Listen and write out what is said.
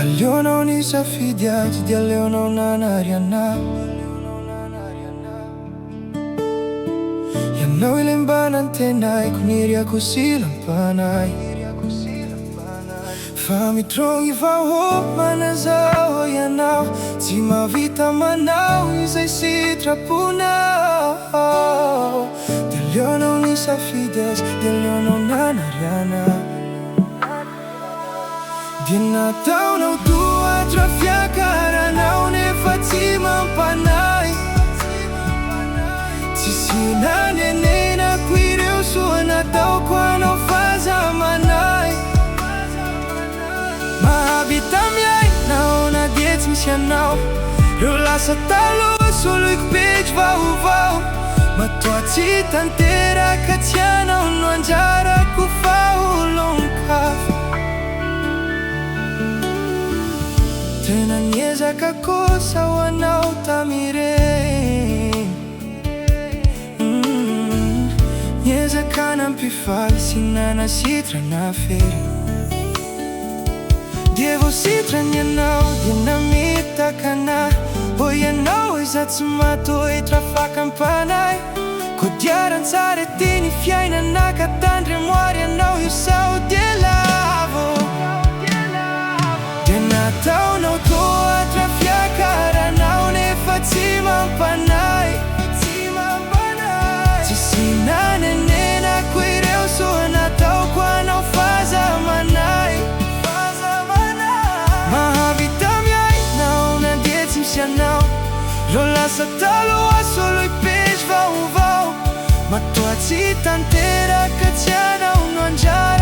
Alionao nisafidy azy dia aleonao nanary anahy. Ianao ilembanantenaiko niriako silam-panay. Fa mitrongy vahoaka manazao ianao, tsy mahavita manao izay sitraponao. Dia aleonao nisafidy azy dia aleonao nanary anahy. Dia nataonao tohatra fiakaranao nefa tsy mampanahy. Tsisy nanenenako ireo soa nataoko anao fahazamanay. Mahavita miay nahoana dia tsy misy anao, reo lasa taloha soloiko pejy vaovao. Matoa tsy tanteraka tsy anao no anjarako faholon-kafa. Tena niezaka kosa ho anao tamireny. Niezaka nampifaly sy nanasitrana fery. Dia vao sitrany ianao dia namitaka anahy. Ho ianao izaho tsy matohitra fakampanahy. Kodiaran-tsara ty ny fiainana ka tandremoary ianao io sao dia lavo. Dia nataonao tohatra fiakaranao nefa tsy mampanahy. Tsisy nanenenako ireo soa nataoko anao fahazamanay. Mahavita miay nahoana dia tsy misy anao, reo lasa taloha soloy pejy vaovao. Matoa tsy tanteraka tsy anao no anjara